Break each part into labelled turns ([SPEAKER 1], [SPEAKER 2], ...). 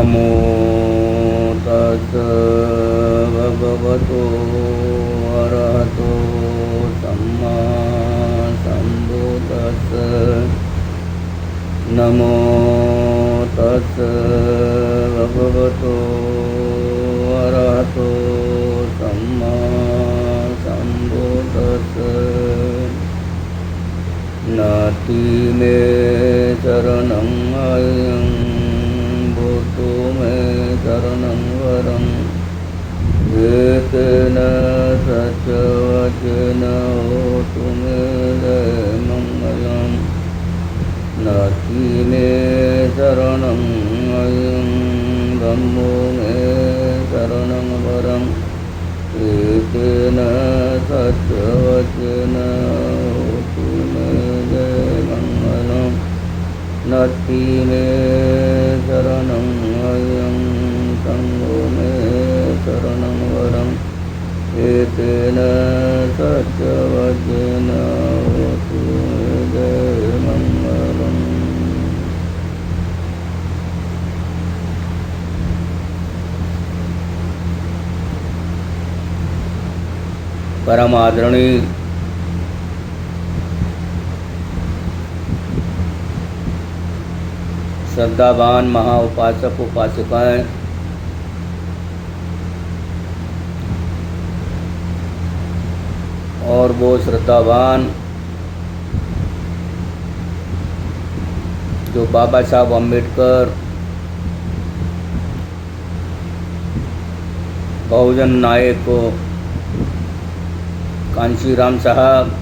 [SPEAKER 1] नमो तस् भगवतो अरहतो सम्मा सम्बुद्तस्स। नमो तस् भगवतो अरहतो सम्मा सम्बुद्तस्स। नाति मे शरणं अयं भूतो मे शरणं वरं। एतेन सत्यवचन होतु मे मङ्गलम्। नाति मे शरणं अयं धम्मो मे शरणं वरम्। एतेन सत्यवचन होतु मे मङ्गलम्। नाति मे शरणं अयं सङ्गो मे शरणं वरम्। एतेन सत्यवचन होतु मे मङ्गलम्। परम आदरणीय श्रद्धावान महाउपासक उपासिकाएं, और वो श्रद्धावान जो बाबा साहब अम्बेडकर बहुजन नायक को कांशीराम साहब,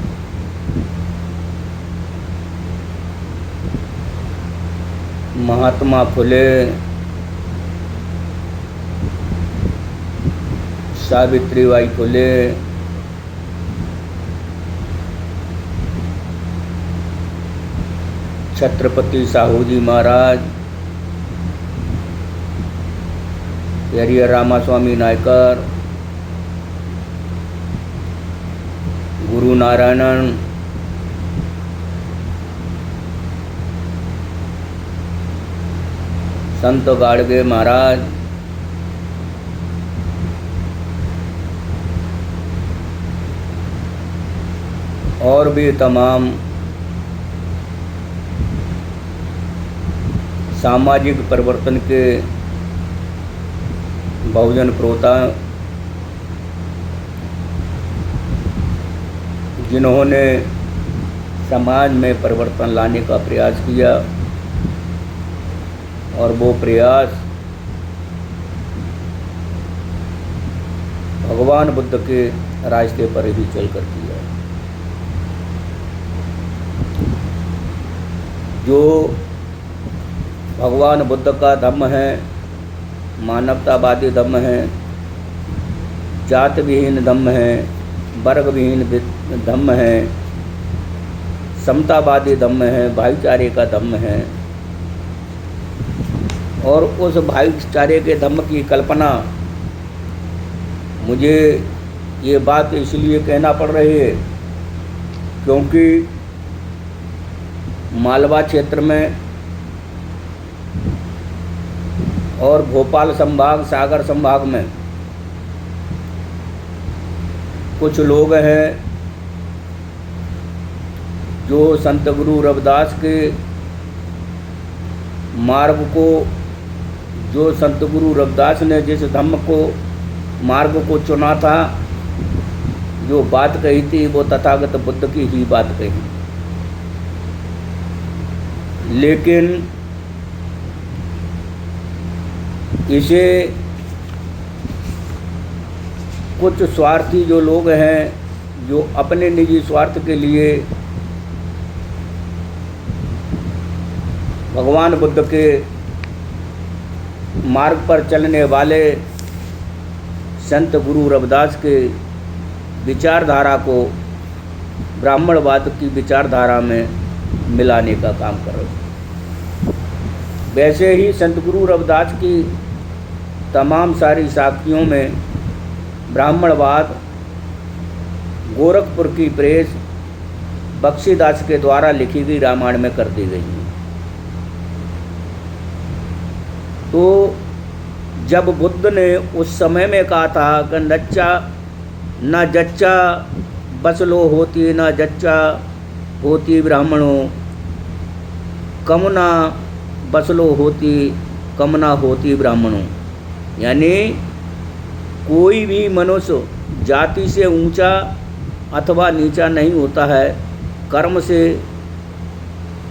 [SPEAKER 1] महात्मा फुले, सावित्रीबाई फुले, छत्रपति साहू जी महाराज, पेरियर रामास्वामी नायकर, गुरु नारायणन, संत गाडगे महाराज, और भी तमाम सामाजिक परिवर्तन के बहुजन प्रोता, जिन्होंने समाज में परिवर्तन लाने का प्रयास किया, और वो प्रयास भगवान बुद्ध के रास्ते पर ही चल कर किया। जो भगवान बुद्ध का धम्म है, मानवतावादी धम्म है, जात विहीन धम्म है, वर्ग विहीन धम्म है, समतावादी धम्म है, भाईचारे का धम्म है। और उस भाईचारे के धम्म की कल्पना, मुझे ये बात इसलिए कहना पड़ रही है क्योंकि मालवा क्षेत्र में और भोपाल संभाग, सागर संभाग में कुछ लोग हैं जो संत गुरु रविदास के मार्ग को, जो संत गुरु रविदास ने जिस धम्म को, मार्ग को चुना था, जो बात कही थी, वो तथागत बुद्ध की ही बात कही। लेकिन इसे कुछ स्वार्थी जो लोग हैं, जो अपने निजी स्वार्थ के लिए भगवान बुद्ध के मार्ग पर चलने वाले संत गुरु रविदास के विचारधारा को ब्राह्मणवाद की विचारधारा में मिलाने का काम कर रहे हैं। वैसे ही संत गुरु रविदास की तमाम सारी साखियों में ब्राह्मणवाद गोरखपुर की प्रेस बख्शीदास के द्वारा लिखी गई रामायण में कर दी गई है। तो जब बुद्ध ने उस समय में कहा था कि न जच्चा बसलो होती न जच्चा होती ब्राह्मणों, कमना बसलो होती कमना होती ब्राह्मणों, यानी कोई भी मनुष्य जाति से ऊंचा अथवा नीचा नहीं होता है, कर्म से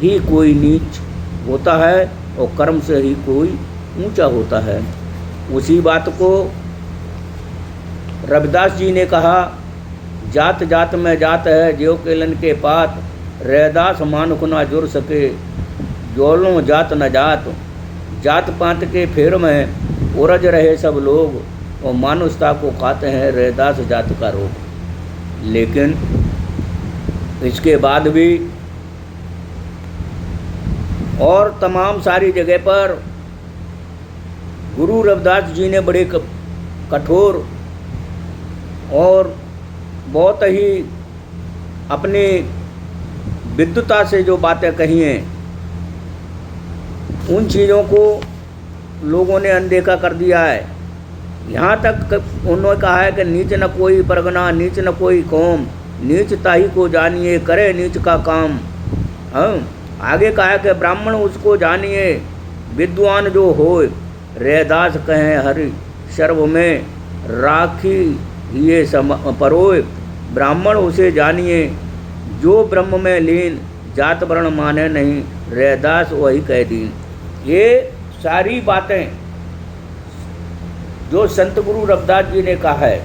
[SPEAKER 1] ही कोई नीच होता है और कर्म से ही कोई ऊंचा होता है। उसी बात को रविदास जी ने कहा, जात जात में जात है ज्यों केलन के पात, रैदास मानुख ना जुड़ सके जोलों जात न जात, जात पात के फेर में उलझ रहे सब लोग और मानुषता को खाते हैं रैदास जात का रोग। लेकिन इसके बाद भी और तमाम सारी जगह पर गुरु रविदास जी ने बड़े कठोर और बहुत ही अपनी विद्वता से जो बातें कही हैं, उन चीज़ों को लोगों ने अनदेखा कर दिया है। यहाँ तक उन्होंने कहा है कि नीच न कोई परगना नीच न कोई कौम, नीच ताही को जानिए करे नीच का काम। आगे कहा है कि ब्राह्मण उसको जानिए विद्वान जो होए, रैदास कहें हरि सर्व में राखी ये सम परोए, ब्राह्मण उसे जानिए जो ब्रह्म में लीन, जात वर्ण माने नहीं रैदास वही कह दीन। ये सारी बातें जो संत गुरु रविदास जी ने कहा है,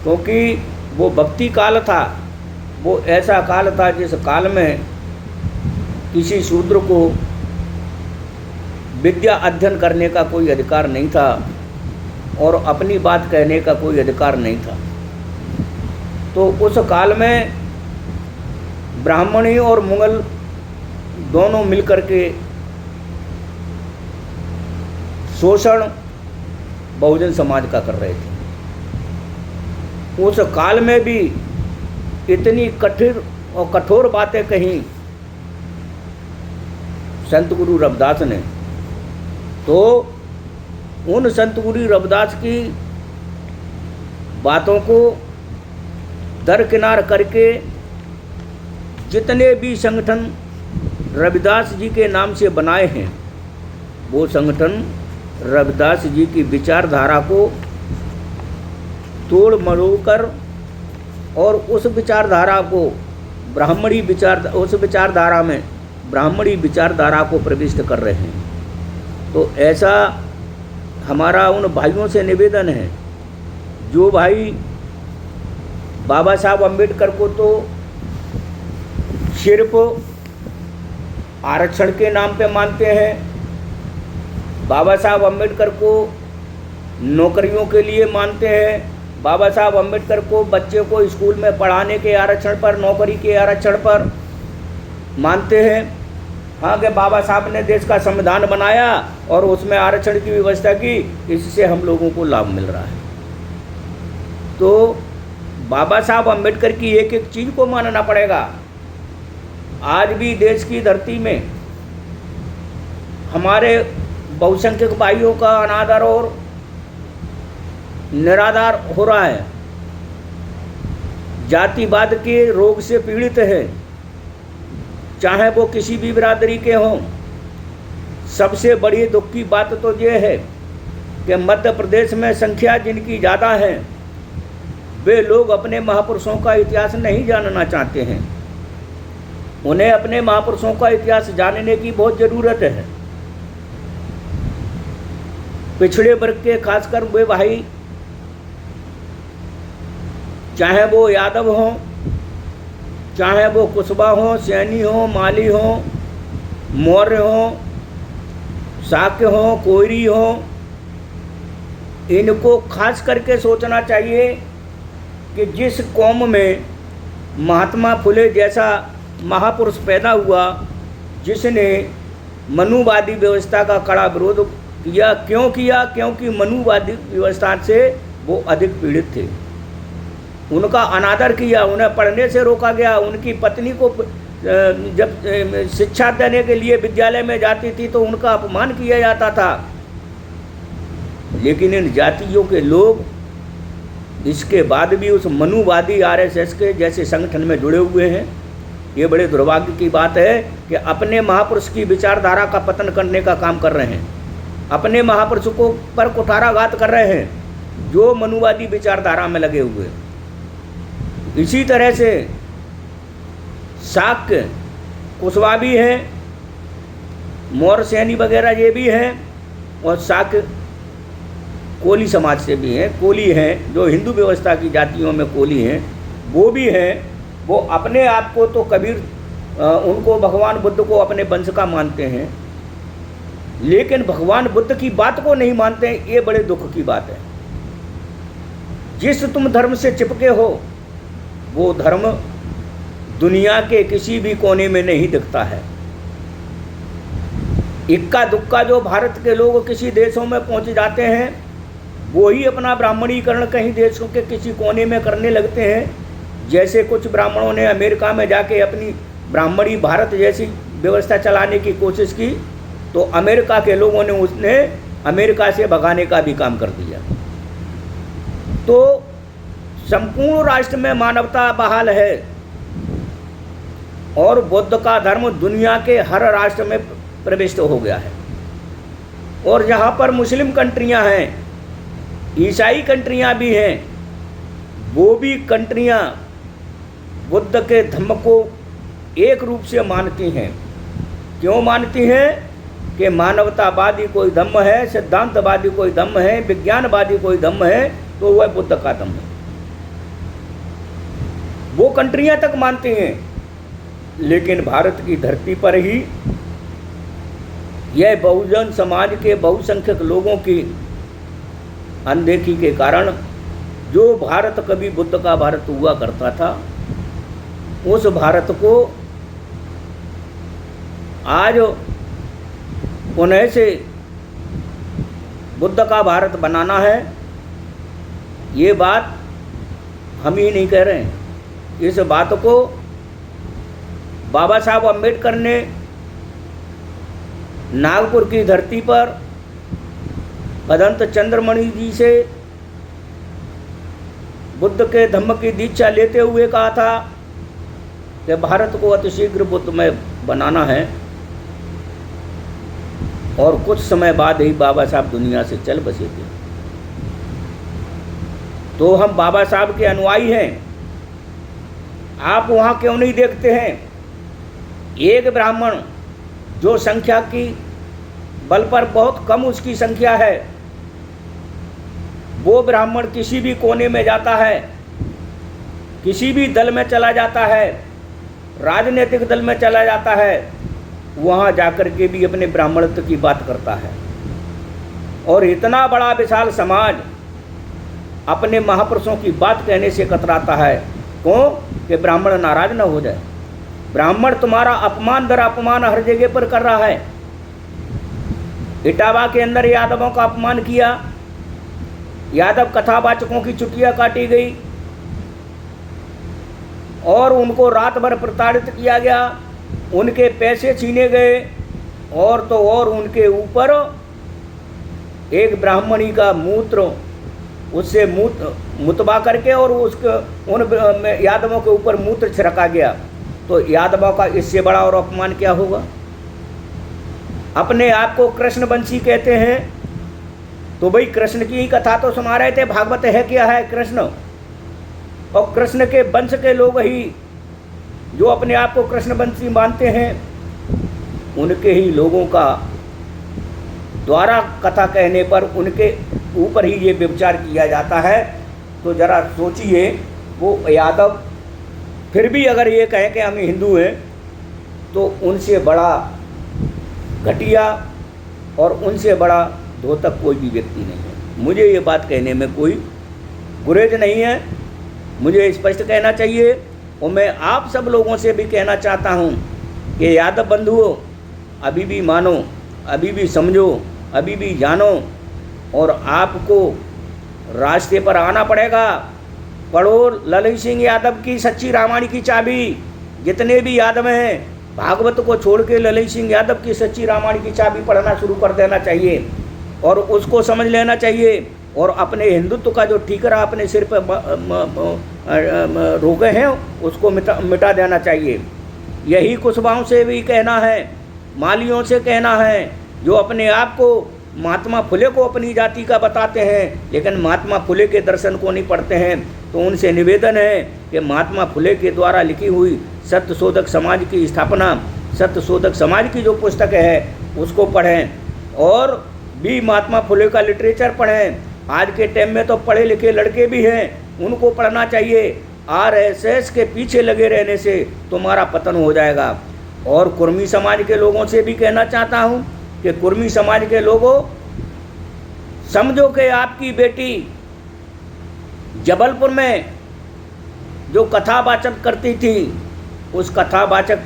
[SPEAKER 1] क्योंकि वो भक्ति काल था, वो ऐसा काल था जिस काल में किसी शूद्र को विद्या अध्ययन करने का कोई अधिकार नहीं था और अपनी बात कहने का कोई अधिकार नहीं था। तो उस काल में ब्राह्मणी और मुगल दोनों मिलकर के शोषण बहुजन समाज का कर रहे थे। उस काल में भी इतनी कठोर बातें कही संत गुरु रविदास ने, तो उन संत गुरु रविदास की बातों को दरकिनार करके जितने भी संगठन रविदास जी के नाम से बनाए हैं, वो संगठन रविदास जी की विचारधारा को तोड़ मरोड़ कर और उस विचारधारा को उस विचारधारा में ब्राह्मणी विचारधारा को प्रविष्ट कर रहे हैं। तो ऐसा हमारा उन भाइयों से निवेदन है, जो भाई बाबा साहब अम्बेडकर को तो सिर्फ आरक्षण के नाम पे मानते हैं, बाबा साहब अम्बेडकर को नौकरियों के लिए मानते हैं, बाबा साहब अम्बेडकर को बच्चे को स्कूल में पढ़ाने के आरक्षण पर, नौकरी के आरक्षण पर मानते हैं। हाँ कि बाबा साहब ने देश का संविधान बनाया और उसमें आरक्षण की व्यवस्था की, इससे हम लोगों को लाभ मिल रहा है। तो बाबा साहब अम्बेडकर की एक एक चीज़ को मानना पड़ेगा। आज भी देश की धरती में हमारे बहुसंख्यक भाइयों का अनादर और निरादर हो रहा है, जातिवाद के रोग से पीड़ित है, चाहे वो किसी भी बिरादरी के हों। सबसे बड़ी दुख की बात तो ये है कि मध्य प्रदेश में संख्या जिनकी ज़्यादा है, वे लोग अपने महापुरुषों का इतिहास नहीं जानना चाहते हैं। उन्हें अपने महापुरुषों का इतिहास जानने की बहुत ज़रूरत है। पिछड़े वर्ग के खासकर वे भाई, चाहे वो यादव हों, चाहे वो कुशवा हों, सैनी हों, माली हों, मौर्य हों, शाक्य हों, कोयरी हों, इनको खास करके सोचना चाहिए कि जिस कौम में महात्मा फुले जैसा महापुरुष पैदा हुआ, जिसने मनुवादी व्यवस्था का कड़ा विरोध किया, क्यों किया? क्योंकि मनुवादी व्यवस्था से वो अधिक पीड़ित थे। उनका अनादर किया, उन्हें पढ़ने से रोका गया। उनकी पत्नी को जब शिक्षा देने के लिए विद्यालय में जाती थी तो उनका अपमान किया जाता था। लेकिन इन जातियों के लोग इसके बाद भी उस मनुवादी आरएसएस के जैसे संगठन में जुड़े हुए हैं। ये बड़े दुर्भाग्य की बात है कि अपने महापुरुष की विचारधारा का पतन करने का काम कर रहे हैं, अपने महापुरुषों को पर कुठाराघात कर रहे हैं जो मनुवादी विचारधारा में लगे हुए। इसी तरह से शाक्य कुशवाहा भी हैं, मौर्य सैनी वगैरह ये भी हैं, और शाक्य कोली समाज से भी हैं, कोली हैं जो हिंदू व्यवस्था की जातियों में कोली हैं, वो भी हैं। वो अपने आप को तो कबीर उनको भगवान बुद्ध को अपने वंश का मानते हैं, लेकिन भगवान बुद्ध की बात को नहीं मानते हैं। ये बड़े दुख की बात है। जिस तुम धर्म से चिपके हो वो धर्म दुनिया के किसी भी कोने में नहीं दिखता है। इक्का दुक्का जो भारत के लोग किसी देशों में पहुंच जाते हैं, वो ही अपना ब्राह्मणीकरण कहीं देशों के किसी कोने में करने लगते हैं। जैसे कुछ ब्राह्मणों ने अमेरिका में जाके अपनी ब्राह्मणी भारत जैसी व्यवस्था चलाने की कोशिश की, तो अमेरिका के लोगों ने उसने अमेरिका से भगाने का भी काम कर दिया। तो संपूर्ण राष्ट्र में मानवता बहाल है और बुद्ध का धर्म दुनिया के हर राष्ट्र में प्रविष्ट हो गया है। और जहाँ पर मुस्लिम कंट्रियाँ हैं, ईसाई कंट्रियाँ भी हैं, वो भी कंट्रियाँ बुद्ध के धम्म को एक रूप से मानती हैं। क्यों मानती हैं? कि मानवतावादी कोई धम्म है, सिद्धांतवादी कोई धम्म है, विज्ञानवादी कोई धम्म है, तो वह बुद्ध का धम्म है। वो कंट्रियां तक मानती हैं, लेकिन भारत की धरती पर ही यह बहुजन समाज के बहुसंख्यक लोगों की अनदेखी के कारण जो भारत कभी बुद्ध का भारत हुआ करता था, उस भारत को आज पुनः से बुद्ध का भारत बनाना है। ये बात हम ही नहीं कह रहे हैं, इस बात को बाबा साहब अम्बेडकर ने नागपुर की धरती पर भदंत चंद्रमणि जी से बुद्ध के धम्म की दीक्षा लेते हुए कहा था कि भारत को अतिशीघ्र बुद्धमय बनाना है। और कुछ समय बाद ही बाबा साहब दुनिया से चल बसे थे। तो हम बाबा साहब के अनुयायी हैं। आप वहाँ क्यों नहीं देखते हैं एक ब्राह्मण जो संख्या की बल पर बहुत कम उसकी संख्या है, वो ब्राह्मण किसी भी कोने में जाता है, किसी भी दल में चला जाता है, राजनीतिक दल में चला जाता है, वहाँ जाकर के भी अपने ब्राह्मणत्व की बात करता है। और इतना बड़ा विशाल समाज अपने महापुरुषों की बात कहने से कतराता है। क्यों? कि ब्राह्मण नाराज न हो जाए। ब्राह्मण तुम्हारा अपमान दर अपमान हर जगह पर कर रहा है। इटावा के अंदर यादवों का अपमान किया, यादव कथावाचकों की चुटिया काटी गई और उनको रात भर प्रताड़ित किया गया, उनके पैसे छीने गए, और तो और उनके ऊपर एक ब्राह्मणी का मूत्र उससे मुतबा करके और उसके उन यादवों के ऊपर मूत्र छिड़का गया। तो यादवों का इससे बड़ा और अपमान क्या होगा? अपने आप को कृष्णवंशी कहते हैं, तो भाई कृष्ण की ही कथा तो सुना रहे थे। भागवत है क्या है? कृष्ण। और कृष्ण के वंश के लोग ही जो अपने आप को कृष्णवंशी मानते हैं, उनके ही लोगों का द्वारा कथा कहने पर उनके ऊपर ही ये व्यभिचार किया जाता है। तो जरा सोचिए, वो यादव फिर भी अगर ये कहें कि हम हिंदू हैं, तो उनसे बड़ा घटिया और उनसे बड़ा धोतक कोई भी व्यक्ति नहीं है। मुझे ये बात कहने में कोई गुरेज नहीं है, मुझे स्पष्ट कहना चाहिए। और मैं आप सब लोगों से भी कहना चाहता हूँ कि यादव बंधुओं, अभी भी मानो, अभी भी समझो, अभी भी जानो, और आपको रास्ते पर आना पड़ेगा। पढ़ो ललित सिंह यादव की सच्ची रामायण की चाबी। जितने भी यादव हैं, भागवत को छोड़ के ललित सिंह यादव की सच्ची रामायण की चाबी पढ़ना शुरू कर देना चाहिए। और उसको समझ लेना चाहिए। और अपने हिंदुत्व का जो ठीकरा अपने सिर पर रोके हैं उसको मिटा देना चाहिए। यही कुशवाहों से भी कहना है, मालियों से कहना है, जो अपने आप को महात्मा फुले को अपनी जाति का बताते हैं लेकिन महात्मा फुले के दर्शन को नहीं पढ़ते हैं। तो उनसे निवेदन है कि महात्मा फुले के द्वारा लिखी हुई सत्यशोधक समाज की स्थापना, सत्यशोधक समाज की जो पुस्तक है उसको पढ़ें और भी महात्मा फुले का लिटरेचर पढ़ें। आज के टाइम में तो पढ़े लिखे लड़के भी हैं, उनको पढ़ना चाहिए। आरएसएस के पीछे लगे रहने से तुम्हारा पतन हो जाएगा। और कुर्मी समाज के लोगों से भी कहना चाहता हूँ कि कुर्मी समाज के लोगों, समझो कि आपकी बेटी जबलपुर में जो कथावाचक करती थी, उस कथावाचक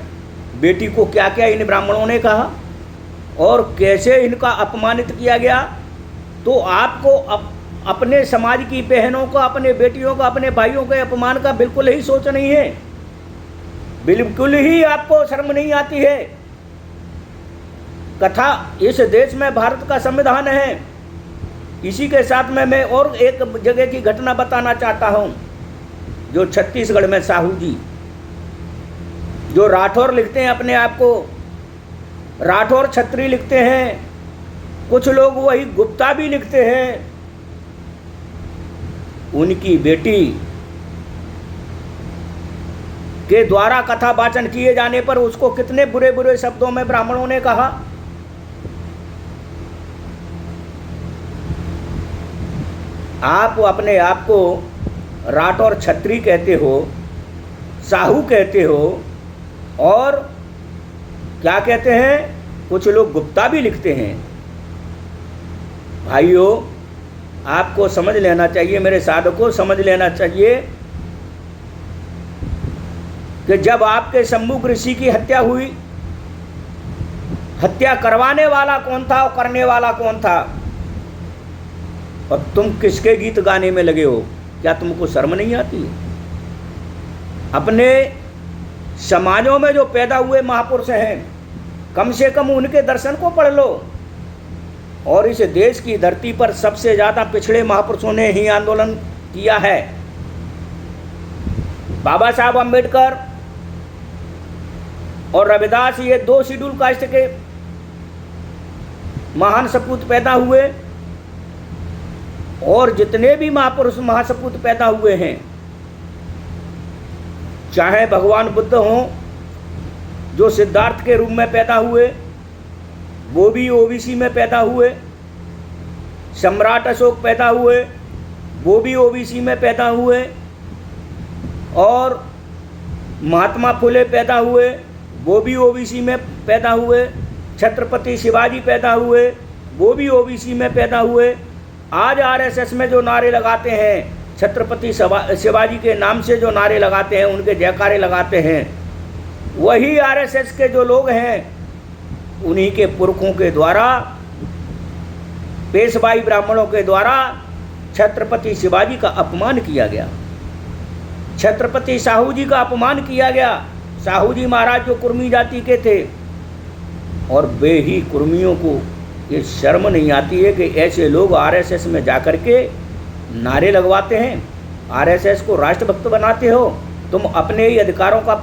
[SPEAKER 1] बेटी को क्या क्या इन ब्राह्मणों ने कहा और कैसे इनका अपमानित किया गया। तो आपको अपने समाज की बहनों का, अपने बेटियों का, अपने भाइयों के अपमान का बिल्कुल ही सोच नहीं है, बिल्कुल ही आपको शर्म नहीं आती है। कथा इस देश में भारत का संविधान है। इसी के साथ में मैं और एक जगह की घटना बताना चाहता हूँ, जो छत्तीसगढ़ में साहू जी, जो राठौर लिखते हैं अपने आप को, राठौर छत्री लिखते हैं, कुछ लोग वही गुप्ता भी लिखते हैं। उनकी बेटी के द्वारा कथा वाचन किए जाने पर उसको कितने बुरे बुरे शब्दों में ब्राह्मणों ने कहा। आप अपने आप को राठौर छत्री कहते हो, साहू कहते हो और क्या कहते हैं, कुछ लोग गुप्ता भी लिखते हैं। भाइयों, आपको समझ लेना चाहिए, मेरे साधकों समझ लेना चाहिए कि जब आपके सम्मुख ऋषि की हत्या हुई, हत्या करवाने वाला कौन था और करने वाला कौन था, और तुम किसके गीत गाने में लगे हो? क्या तुमको शर्म नहीं आती है? अपने समाजों में जो पैदा हुए महापुरुष हैं, कम से कम उनके दर्शन को पढ़ लो। और इस देश की धरती पर सबसे ज़्यादा पिछड़े महापुरुषों ने ही आंदोलन किया है। बाबा साहब अम्बेडकर और रविदास, ये 2 शेड्यूल कास्ट के महान सपूत पैदा हुए। और जितने भी महापुरुष महासपूत पैदा हुए हैं, चाहे भगवान बुद्ध हों जो सिद्धार्थ के रूप में पैदा हुए, वो भी ओबीसी में पैदा हुए, सम्राट अशोक पैदा हुए, वो भी ओबीसी में पैदा हुए, और महात्मा फुले पैदा हुए, वो भी ओबीसी में पैदा हुए, छत्रपति शिवाजी पैदा हुए, वो भी ओबीसी में पैदा हुए। आज आरएसएस में जो नारे लगाते हैं, छत्रपति शिवाजी के नाम से जो नारे लगाते हैं, उनके जयकारे लगाते हैं, वही आरएसएस के जो लोग हैं, उन्हीं के पुरखों के द्वारा, पेशवाई ब्राह्मणों के द्वारा छत्रपति शिवाजी का अपमान किया गया, छत्रपति साहू जी का अपमान किया गया। साहू जी महाराज जो कुर्मी जाति के थे, और वे ही कुर्मियों को ये शर्म नहीं आती है कि ऐसे लोग आरएसएस में जाकर के नारे लगवाते हैं, आरएसएस को राष्ट्रभक्त बनाते हो। तुम अपने ही अधिकारों का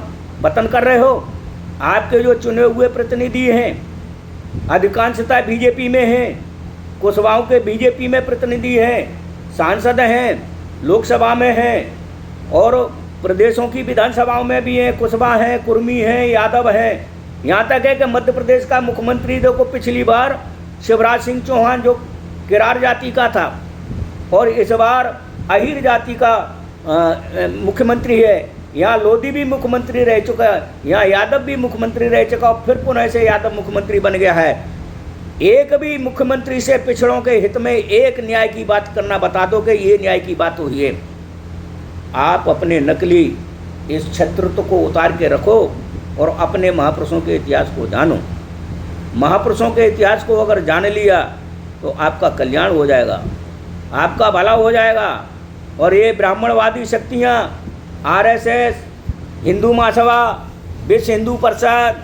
[SPEAKER 1] पतन कर रहे हो। आपके जो चुने हुए प्रतिनिधि हैं, अधिकांशतः बीजेपी में हैं, कुशवाहों के बीजेपी में प्रतिनिधि हैं, सांसद हैं, लोकसभा में हैं और प्रदेशों की विधानसभाओं में भी हैं, कुशवाहा हैं, कुर्मी हैं, यादव हैं। यहाँ तक है कि मध्य प्रदेश का मुख्यमंत्री देखो, पिछली बार शिवराज सिंह चौहान जो किरार जाति का था, और इस बार अहीर जाति का मुख्यमंत्री है। यहाँ लोधी भी मुख्यमंत्री रह चुका है, यहाँ यादव भी मुख्यमंत्री रह चुका, और फिर पुनः से यादव मुख्यमंत्री बन गया है। एक भी मुख्यमंत्री से पिछड़ों के हित में एक न्याय की बात करना बता दो कि ये न्याय की बात हुई है। आप अपने नकली इस छत्रत्व को उतार के रखो और अपने महापुरुषों के इतिहास को जानो। महापुरुषों के इतिहास को अगर जान लिया तो आपका कल्याण हो जाएगा, आपका भला हो जाएगा। और ये ब्राह्मणवादी शक्तियाँ, आरएसएस, हिंदू महासभा, विश्व हिंदू परिषद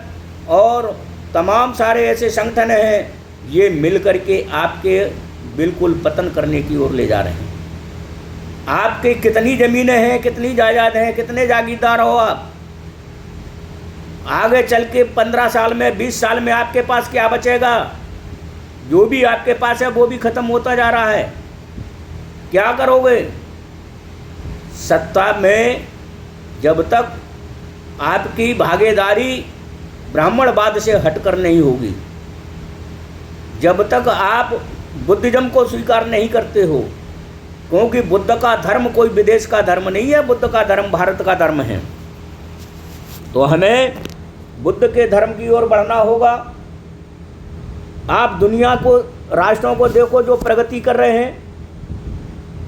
[SPEAKER 1] और तमाम सारे ऐसे संगठन हैं ये मिल करके आपके बिल्कुल पतन करने की ओर ले जा रहे हैं। आपके कितनी ज़मीनें हैं, कितनी जायदाद हैं, कितने जागीरदार हो आप, आगे चल के 15 साल में 20 साल में आपके पास क्या बचेगा? जो भी आपके पास है वो भी ख़त्म होता जा रहा है। क्या करोगे? सत्ता में जब तक आपकी भागीदारी ब्राह्मणवाद से हटकर नहीं होगी, जब तक आप बुद्धिज्म को स्वीकार नहीं करते हो, क्योंकि बुद्ध का धर्म कोई विदेश का धर्म नहीं है, बुद्ध का धर्म भारत का धर्म है। तो हमें बुद्ध के धर्म की ओर बढ़ना होगा। आप दुनिया को, राष्ट्रों को देखो जो प्रगति कर रहे हैं,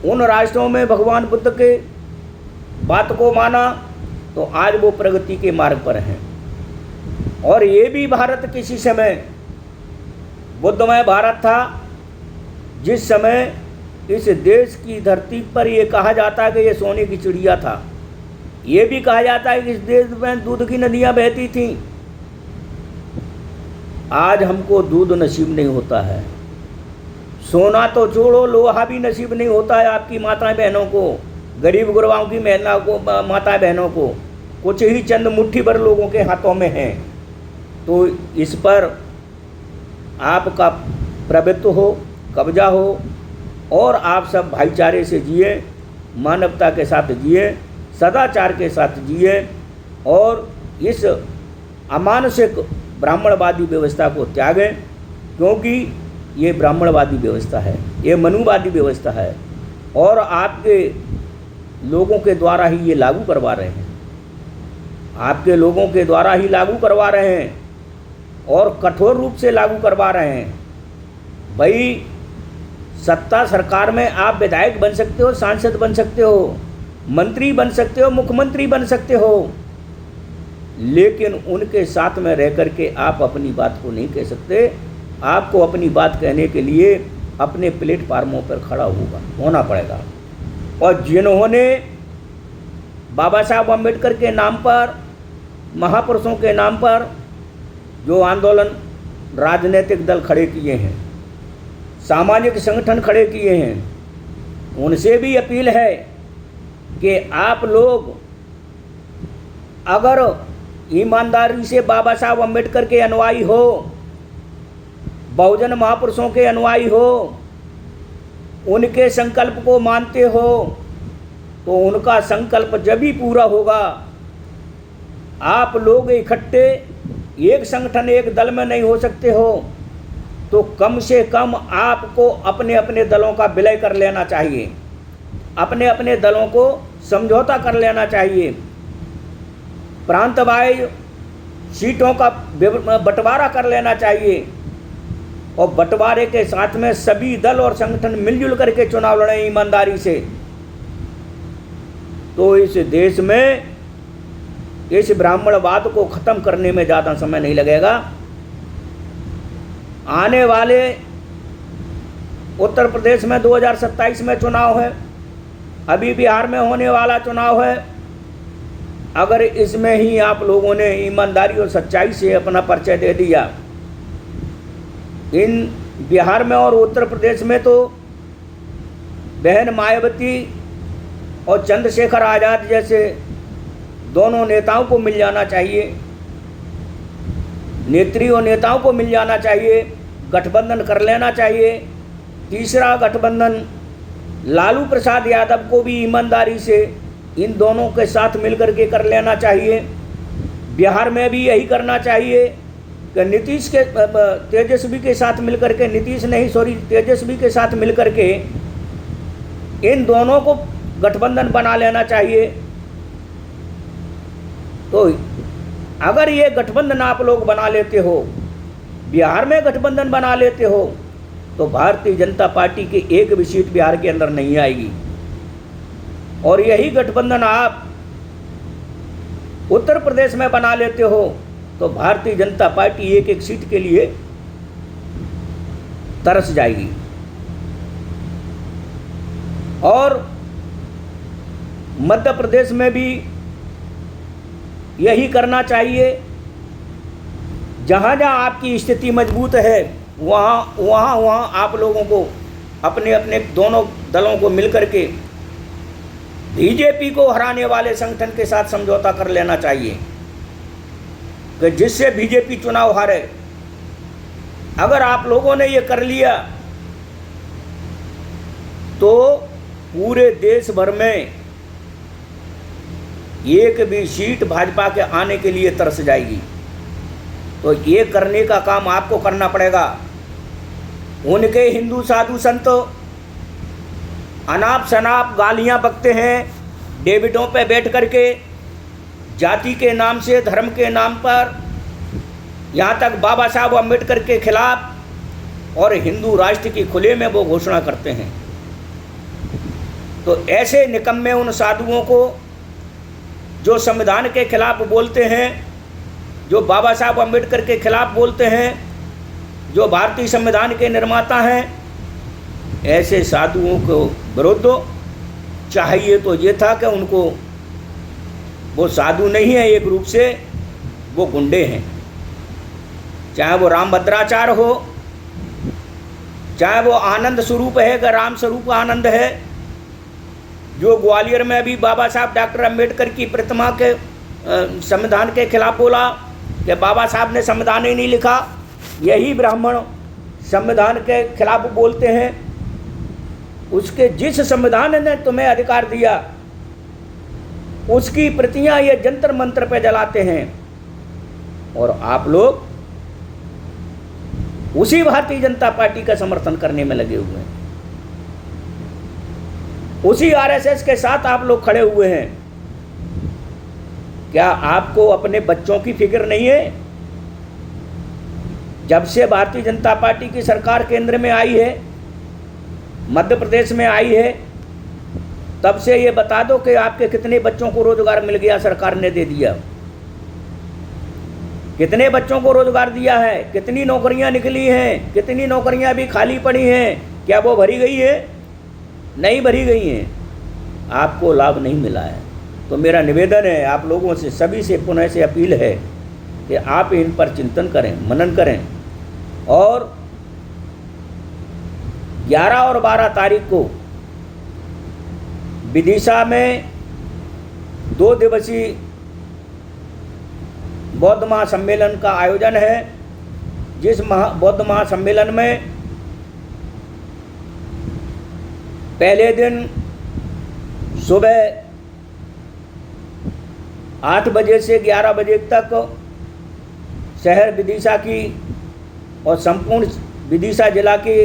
[SPEAKER 1] उन राष्ट्रों में भगवान बुद्ध के बात को माना तो आज वो प्रगति के मार्ग पर हैं। और ये भी भारत किसी समय बुद्धमय भारत था, जिस समय इस देश की धरती पर ये कहा जाता है कि ये सोने की चिड़िया था। ये भी कहा जाता है कि इस देश में दूध की नदियाँ बहती थीं। आज हमको दूध नसीब नहीं होता है, सोना तो छोड़ो, लोहा भी नसीब नहीं होता है आपकी माताएं बहनों को, गरीब गुरबाओं की महिला को, माताएं बहनों को। कुछ ही चंद मुट्ठी भर लोगों के हाथों में हैं। तो इस पर आपका प्रभुत्व हो, कब्जा हो, और आप सब भाईचारे से जिए, मानवता के साथ जिए, सदाचार के साथ जिए, और इस अमानुषिक ब्राह्मणवादी व्यवस्था को त्यागें, क्योंकि ये ब्राह्मणवादी व्यवस्था है, ये मनुवादी व्यवस्था है, और आपके लोगों के द्वारा ही ये लागू करवा रहे हैं, आपके लोगों के द्वारा ही लागू करवा रहे हैं, और कठोर रूप से लागू करवा रहे हैं। भाई, सत्ता सरकार में आप विधायक बन सकते हो, सांसद बन सकते हो, मंत्री बन सकते हो, मुख्यमंत्री बन सकते हो, लेकिन उनके साथ में रह कर के आप अपनी बात को नहीं कह सकते। आपको अपनी बात कहने के लिए अपने प्लेटफार्मों पर खड़ा होना पड़ेगा। और जिन्होंने बाबा साहब अम्बेडकर के नाम पर, महापुरुषों के नाम पर जो आंदोलन, राजनीतिक दल खड़े किए हैं, सामाजिक संगठन खड़े किए हैं, उनसे भी अपील है कि आप लोग अगर ईमानदारी से बाबा साहब अम्बेडकर के अनुयायी हो, बहुजन महापुरुषों के अनुयायी हो, उनके संकल्प को मानते हो, तो उनका संकल्प जब भी पूरा होगा, आप लोग इकट्ठे एक संगठन, एक दल में नहीं हो सकते हो, तो कम से कम आपको अपने अपने दलों का विलय कर लेना चाहिए, अपने अपने दलों को समझौता कर लेना चाहिए, प्रांतवाइज सीटों का बंटवारा कर लेना चाहिए, और बंटवारे के साथ में सभी दल और संगठन मिलजुल करके चुनाव लड़ें ईमानदारी से। तो इस देश में इस ब्राह्मणवाद को ख़त्म करने में ज़्यादा समय नहीं लगेगा। आने वाले उत्तर प्रदेश में 2027 में चुनाव है, अभी बिहार में होने वाला चुनाव है। अगर इसमें ही आप लोगों ने ईमानदारी और सच्चाई से अपना परिचय दे दिया, इन बिहार में और उत्तर प्रदेश में तो बहन मायावती और चंद्रशेखर आज़ाद जैसे दोनों नेताओं को मिल जाना चाहिए, नेत्री और नेताओं को मिल जाना चाहिए, गठबंधन कर लेना चाहिए। तीसरा गठबंधन लालू प्रसाद यादव को भी ईमानदारी से इन दोनों के साथ मिलकर के कर लेना चाहिए। बिहार में भी यही करना चाहिए कि नीतीश के, तेजस्वी के साथ मिलकर के, तेजस्वी के साथ मिलकर के इन दोनों को गठबंधन बना लेना चाहिए। तो अगर ये गठबंधन आप लोग बना लेते हो, बिहार में गठबंधन बना लेते हो, तो भारतीय जनता पार्टी की एक भी सीट बिहार के अंदर नहीं आएगी। और यही गठबंधन आप उत्तर प्रदेश में बना लेते हो, तो भारतीय जनता पार्टी एक एक सीट के लिए तरस जाएगी। और मध्य प्रदेश में भी यही करना चाहिए। जहाँ जहाँ आपकी स्थिति मजबूत है, वहाँ आप लोगों को अपने अपने दोनों दलों को मिलकर के बीजेपी को हराने वाले संगठन के साथ समझौता कर लेना चाहिए कि जिससे बीजेपी चुनाव हारे। अगर आप लोगों ने ये कर लिया तो पूरे देश भर में एक भी सीट भाजपा के आने के लिए तरस जाएगी। तो ये करने का काम आपको करना पड़ेगा। उनके हिंदू साधु संत अनाप शनाप गालियां बकते हैं डेविडों पे बैठ करके, जाति के नाम से, धर्म के नाम पर, यहाँ तक बाबा साहब अम्बेडकर के खिलाफ और हिंदू राष्ट्र की खुले में वो घोषणा करते हैं। तो ऐसे निकम्मे उन साधुओं को जो संविधान के खिलाफ बोलते हैं, जो बाबा साहब अम्बेडकर के खिलाफ बोलते हैं, जो भारतीय संविधान के निर्माता हैं, ऐसे साधुओं को विरुद्ध चाहिए तो ये था कि उनको, वो साधु नहीं है, एक रूप से वो गुंडे हैं। चाहे वो रामभद्राचार्य हो, चाहे वो आनंद स्वरूप है कि राम स्वरूप आनंद है, जो ग्वालियर में अभी बाबा साहब डॉक्टर अम्बेडकर की प्रतिमा के संविधान के खिलाफ बोला कि बाबा साहब ने संविधान ही नहीं लिखा, यही ब्राह्मण संविधान के खिलाफ बोलते हैं। उसके जिस संविधान ने तुम्हें अधिकार दिया उसकी प्रतियां ये जंतर मंत्र पे जलाते हैं और आप लोग उसी भारतीय जनता पार्टी का समर्थन करने में लगे हुए हैं। उसी आरएसएस के साथ आप लोग खड़े हुए हैं। क्या आपको अपने बच्चों की फिक्र नहीं है? जब से भारतीय जनता पार्टी की सरकार केंद्र में आई है, मध्य प्रदेश में आई है, तब से ये बता दो कि आपके कितने बच्चों को रोजगार मिल गया, सरकार ने दे दिया। कितने बच्चों को रोजगार दिया है, कितनी नौकरियां निकली हैं, कितनी नौकरियां अभी खाली पड़ी हैं, क्या वो भरी गई है? नहीं भरी गई हैं, आपको लाभ नहीं मिला है। तो मेरा निवेदन है आप लोगों से, सभी से पुनः से अपील है कि आप इन पर चिंतन करें, मनन करें और 11 और 12 तारीख को विदिशा में 2 दिवसीय बौद्ध महासम्मेलन का आयोजन है। जिस बौद्ध महासम्मेलन में पहले दिन सुबह 8 बजे से 11 बजे तक शहर विदिशा की और संपूर्ण विदिशा जिला की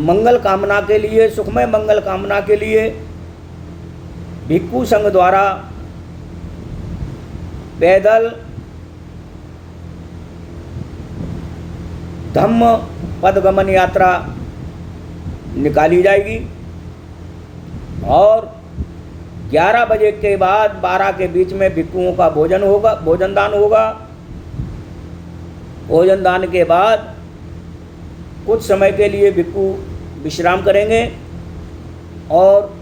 [SPEAKER 1] मंगल कामना के लिए, सुखमय मंगल कामना के लिए भिक्खु संघ द्वारा पैदल धम्म पदगमन यात्रा निकाली जाएगी और 11 बजे के बाद 12 के बीच में भिक्षुओं का भोजन होगा, भोजन दान होगा। भोजन दान के बाद कुछ समय के लिए भिक्षु विश्राम करेंगे और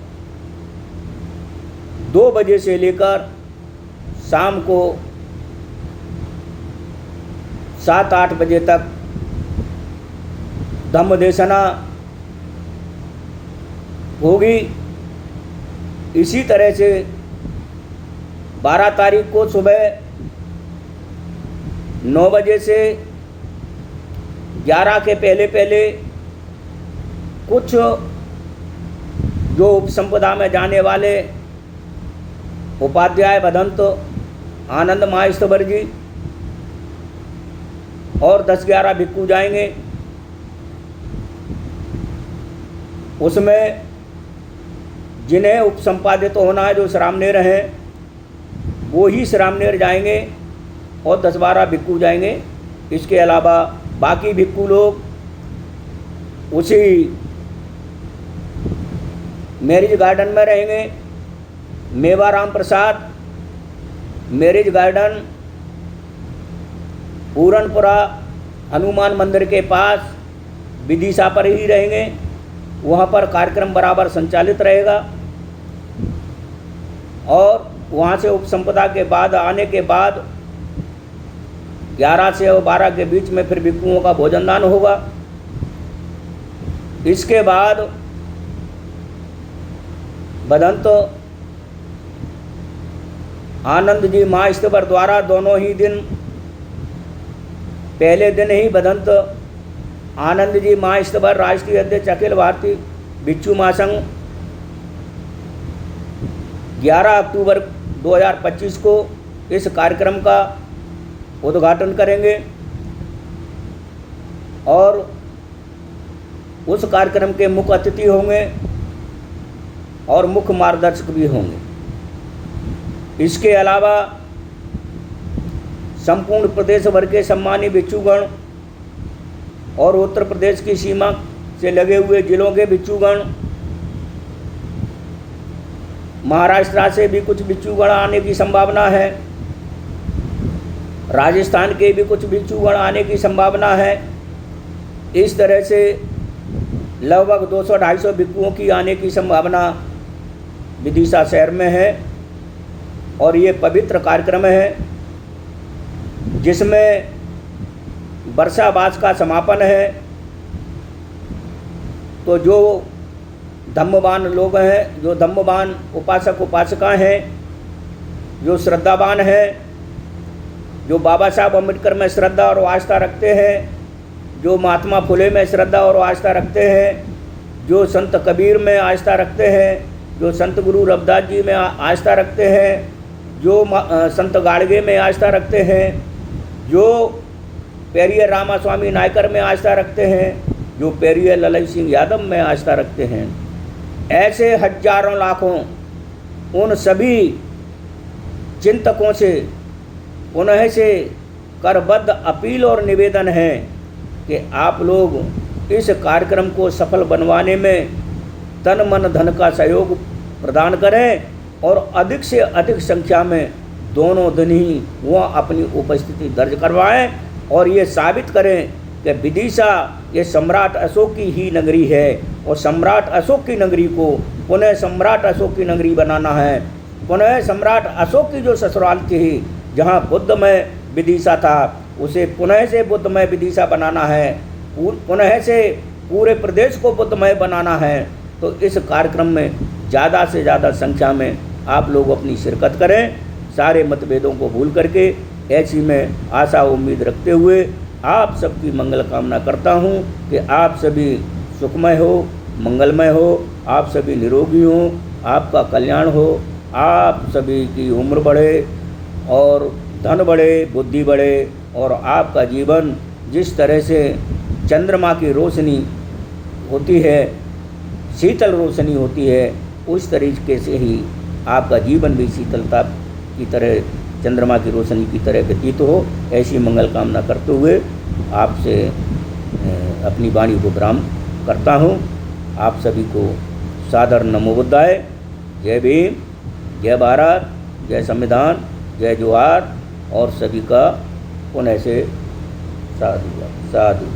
[SPEAKER 1] 2 बजे से लेकर शाम को 7-8 बजे तक धम्मदेशना होगी। इसी तरह से 12 तारीख को सुबह 9 बजे से 11 के पहले पहले कुछ जो उपसंपदा में जाने वाले उपाध्याय भदंत आनंद महास्तवर जी और 10-11 भिक्षु जाएंगे। उसमें जिन्हें उपसंपादित होना है, जो श्रामणेर हैं, वो ही श्रामणेर जाएंगे और 10-12 भिक्षु जाएंगे। इसके अलावा बाकी भिक्षु लोग उसी मैरिज गार्डन में रहेंगे। मेवा राम प्रसाद मैरिज गार्डन पूरनपुरा हनुमान मंदिर के पास विदिशा पर ही रहेंगे। वहाँ पर कार्यक्रम बराबर संचालित रहेगा और वहाँ से उपसंपदा के बाद आने के बाद 11 से और 12 के बीच में फिर भिक्षुओं का भोजन दान होगा। इसके बाद बदंत आनंद जी महास्तवर द्वारा दोनों ही दिन, पहले दिन ही बदंत आनंद जी महास्तवर राष्ट्रीय अध्यक्ष अखिल भारतीय भिक्षु महासंघ 11 अक्टूबर 2025 को इस कार्यक्रम का उद्घाटन करेंगे और उस कार्यक्रम के मुख्य अतिथि होंगे और मुख्य मार्गदर्शक भी होंगे। इसके अलावा संपूर्ण प्रदेश भर के सम्मानित भिक्षुगण और उत्तर प्रदेश की सीमा से लगे हुए जिलों के भिक्षुगण, महाराष्ट्र से भी कुछ भिक्षुगण आने की संभावना है, राजस्थान के भी कुछ भिक्षुगण आने की संभावना है। इस तरह से लगभग 200-250 भिक्षुओं की आने की संभावना विदिशा शहर में है और ये पवित्र कार्यक्रम है जिसमें वर्षावास का समापन है। तो जो धम्मवान लोग हैं, जो धम्मवान उपासक उपासिकाएं हैं, जो श्रद्धावान हैं, जो बाबा साहब अम्बेडकर में श्रद्धा और आस्था रखते हैं, जो महात्मा फुले में श्रद्धा और आस्था रखते हैं, जो संत कबीर में आस्था रखते हैं, जो संत गुरु रविदास जी में आस्था रखते हैं, जो संत गाड़गे में आस्था रखते हैं, जो पेरियर रामास्वामी नायकर में आस्था रखते हैं, जो पेरियर ललन सिंह यादव में आस्था रखते हैं, ऐसे हजारों लाखों उन सभी चिंतकों से पुनः से करबद्ध अपील और निवेदन है कि आप लोग इस कार्यक्रम को सफल बनवाने में तन मन धन का सहयोग प्रदान करें और अधिक से अधिक संख्या में दोनों दिन ही वह अपनी उपस्थिति दर्ज करवाएं और ये साबित करें कि विदिशा ये सम्राट अशोक की ही नगरी है और सम्राट अशोक की नगरी को पुनः सम्राट अशोक की नगरी बनाना है। पुनः सम्राट अशोक की जो ससुराल थी जहाँ बुद्धमय विदिशा था उसे पुनः से बुद्धमय विदिशा बनाना है, पुनः से पूरे प्रदेश को बुद्धमय बनाना है। तो इस कार्यक्रम में ज़्यादा से ज़्यादा संख्या में आप लोग अपनी शिरकत करें, सारे मतभेदों को भूल करके। ऐसी मैं आशा उम्मीद रखते हुए आप सबकी मंगल कामना करता हूँ कि आप सभी सुखमय हो, मंगलमय हो, आप सभी निरोगी हो, आपका कल्याण हो, आप सभी की उम्र बढ़े और धन बढ़े, बुद्धि बढ़े और आपका जीवन जिस तरह से चंद्रमा की रोशनी होती है, शीतल रोशनी होती है, उस तरीके से ही आपका जीवन भी शीतलता की तरह, चंद्रमा की रोशनी की तरह व्यतीत हो। ऐसी मंगल कामना करते हुए आपसे अपनी वाणी को विराम करता हूँ। आप सभी को सादर नमो बुद्धाय। जय भीम, जय भारत, जय संविधान, जय जोहार और सभी का पुनः से साधु साधु।